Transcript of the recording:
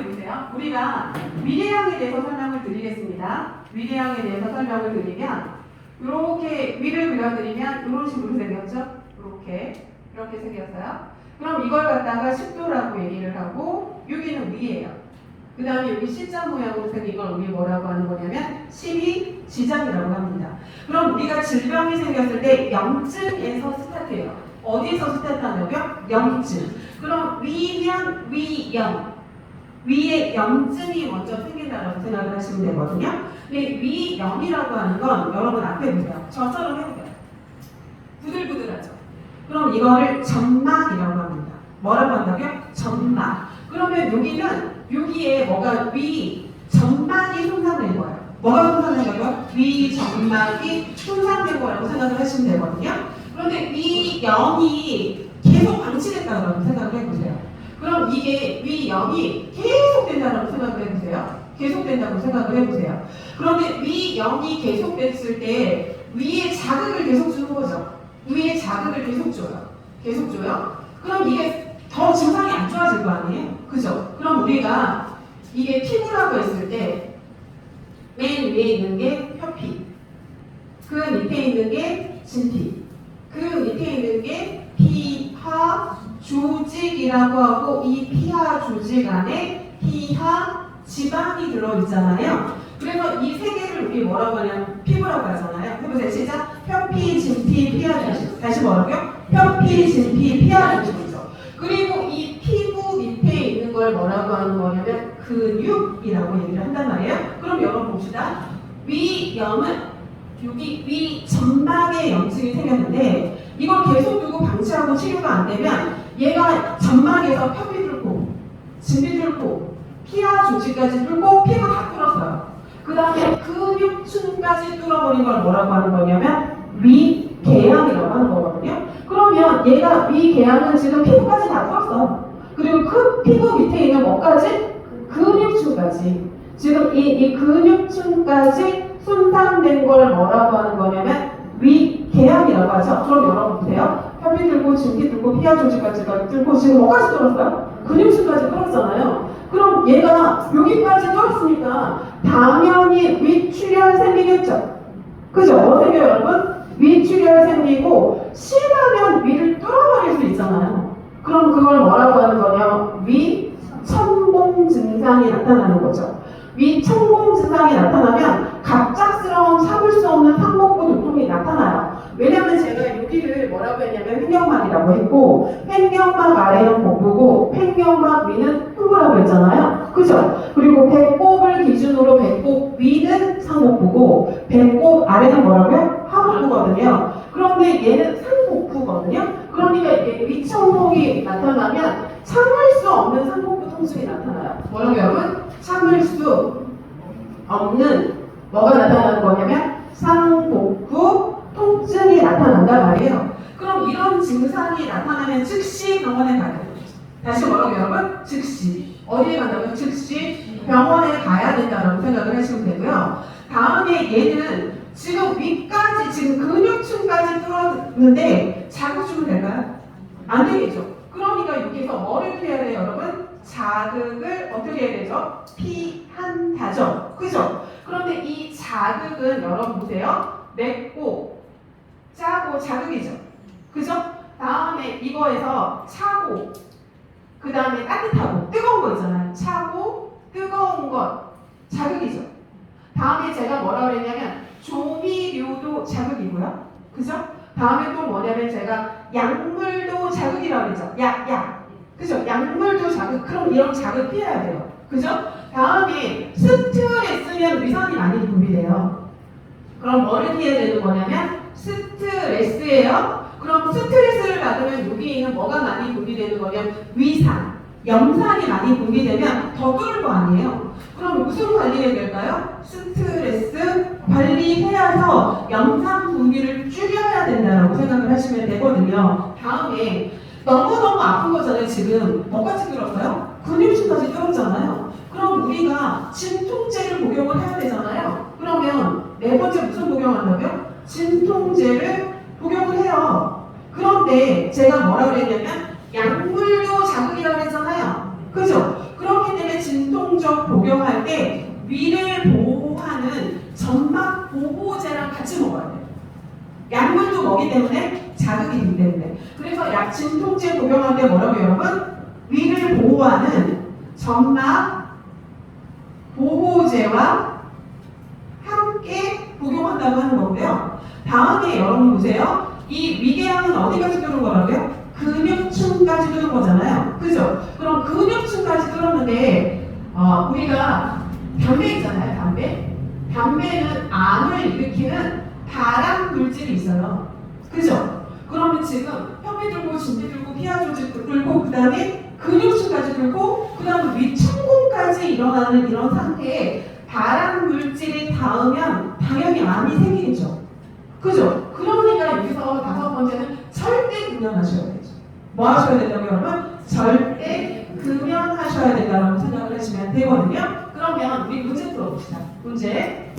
가만히 보세요. 우리가 위궤양에 대해서 설명을 드리겠습니다. 위궤양에 대해서 설명을 드리면 이렇게 위를 그려드리면 이런 식으로 생겼죠? 이렇게 생겼어요. 그럼 이걸 갖다가 10도라고 얘기를 하고 여기는 위예요. 그 다음에 여기 C자 모양으로 생긴 걸 우리 뭐라고 하는 거냐면 12지장이라고 합니다. 그럼 우리가 질병이 생겼을 때 0쯤에서 스타트해요. 어디서 스타트한다고요? 0쯤. 그럼 위면 위염. 위에 0쯤이 먼저 생긴다라고 생각을 하시면 되거든요. 근데 위염이라고 하는 건 여러분 앞에 보세요. 저처럼 해보세요. 부들부들하죠. 그럼 이거를 점막이라고 합니다. 뭐라고 한다고요? 점막. 그러면 여기에 뭐가 점막이 손상된 거예요. 뭐가 손상된 거예요? 점막이 손상된 거라고 생각을 하시면 되거든요. 그런데 위염이 계속 방치됐다고 생각을 해보세요. 그럼 이게 위염이 계속된다고 생각을 해보세요. 계속된다고 생각을 해보세요. 그런데 위염이 계속됐을 때 위에 자극을 계속 주는 거죠. 위에 자극을 계속 줘요. 그럼 이게 더 증상이 안 좋아질 거 아니에요? 그죠? 그럼 우리가 이게 피부라고 했을 때 맨 위에 있는 게 혀피, 그 밑에 있는 게 진피, 그 밑에 있는 게 피하 조직이라고 하고 이 피하 조직 안에 피하 지방이 들어있잖아요. 그래서 이 세 개를 우리 뭐라고 하냐면 피부라고 하잖아요. 해보세요. 시작. 혀피, 진피, 피하 조직. 다시 뭐라고요? 혀피, 진피, 피하 조직이죠. 그리고 이 피부 밑에 있는 걸 뭐라고 하는 거냐면 근육이라고 얘기를 한단 말이에요. 그럼 여러분 봅시다. 위염은 여기 위 점막에 염증이 생겼는데 이걸 계속 두고 방치하고 치료가 안 되면 얘가 점막에서 펴피 뚫고 진피 뚫고 피하 조직까지 뚫고 피부 다 뚫었어요. 그 다음에 근육층까지 뚫어버린 걸 뭐라고 하는 거냐면 위궤양이라고 하는 거거든요. 그러면 얘가 위궤양은 지금 피부까지 다 뚫었어. 그리고 그 피부 밑에 있는 뭐까지? 근육층까지. 지금 이 근육층까지 손상된 걸 뭐라고 하는 거냐면 위궤양이라고 하죠. 그럼 여러분 보세요. 혀피 뚫고 진피 뚫고 피하 조직까지 뚫고 지금 뭐까지 뚫었어요? 근육층까지 뚫었잖아요. 그럼 얘가 여기까지 뚫었으니까 당연히 위출혈 생기겠죠. 그죠? 뭐 생겨요 여러분? 위출혈 생기고 심하면 위를 뚫어버릴 수 있잖아요. 그럼 그걸 뭐라고 하는 거냐? 위천공 증상이 나타나는 거죠. 위천공 증상이 나타나면 갑작스러운 참을 수 없는 상복부 두통이 나타나요. 왜냐면 제가 여기를 뭐라고 했냐면 횡격막이라고 했고 횡격막 아래는 복부고 횡격막 위는 흉부라고 했잖아요. 그죠? 그리고 배꼽을 기준으로 배꼽 위는 상복부고 배꼽 아래는 뭐라고요? 하복부거든요. 그런데 얘는 상복부거든요. 그러니까 이게 위천공이 나타나면 참을 수 없는 상복부 통증이 나타나요. 뭐라고 여러분? 참을 수 없는 뭐가 나타나는 거냐면 상복부 통증이 나타난단 말이에요. 그럼 이런 증상이 나타나면 즉시 병원에 가야 돼요. 다시 뭐라고 여러분? 즉시. 어디에 간다고요? 즉시 병원에 가야 된다고 생각을 하시면 되고요. 다음에 얘는 지금 위까지 지금 근육층까지 뚫었는데 자극 주면 될까요? 안 되겠죠. 그러니까 여기서 뭐를 피해야 돼요 여러분? 자극을 어떻게 해야 되죠? 피한다죠. 그죠? 그런데 이 자극은 여러분 보세요. 맵고 짜고 자극이죠. 그죠? 다음에 이거에서 차고 그 다음에 따뜻하고 뜨거운 거 있잖아요. 차고 뜨거운 것 자극이죠. 다음에 제가 뭐라 그랬냐면 조미료도 자극이고요. 그죠? 다음에 또 뭐냐면 제가 약물도 자극이라고 그랬죠. 약. 그죠? 약물도 자극. 그럼 이런 자극 피해야 돼요. 그죠? 다음에 스트레스면 위산이 많이 분비돼요. 그럼 뭐를 피해야 되는 거냐면 스트레스예요. 그럼 스트레스를 받으면 여기 있는 뭐가 많이 분비되는 거냐면 위산, 염산이 많이 분비되면 더 뚫을 거 아니에요. 그럼 무슨 관리해야 될까요? 스트레스 관리해서 염산 분비를 줄여야 된다고 생각을 하시면 되거든요. 다음에 너무너무 아픈 거잖아요. 지금 뭐까지 뚫었어요? 근육층까지 뚫었잖아요. 그럼 우리가 진통제를 복용을 해야 되잖아요. 그러면 네 번째 무슨 복용한다고요? 진통제를 복용을 해요. 그런데 제가 뭐라 그랬냐면 약물도 자극이라고 했잖아요. 그죠? 그렇기 때문에 진통적 복용할 때 위를 보호하는 점막 보호제랑 같이 먹어야 돼요. 약물도 먹기 때문에 자극이 되기 때문에. 그래서 약 진통제 복용할 때 뭐라고 여러분? 위를 보호하는 점막 보호제와 함께 복용한다고 하는 거고요. 다음에 여러분 보세요. 이 위궤양은 어디까지 뚫는 거라고요? 근육층까지 뚫는 거잖아요. 그죠? 그럼 근육층까지 뚫었는데 우리가 담배 있잖아요. 담배. 담배는 암을 일으키는 발암 물질이 있어요. 그죠? 그러면 지금 혀비 들고 진비 들고 피하 조직 들고 그 다음에 근육층까지 들고 그 다음에 위층공까지 일어나는 이런 상태에 발암 물질이 닿으면 당연히 암이 생기죠. 그죠? 그러니까 여기서 5번째는 절대 금연하셔야 되죠. 뭐 하셔야 된다고요, 여러분? 절대 금연하셔야 된다고 생각을 하시면 되거든요. 그러면 우리 문제 풀어봅시다. 문제.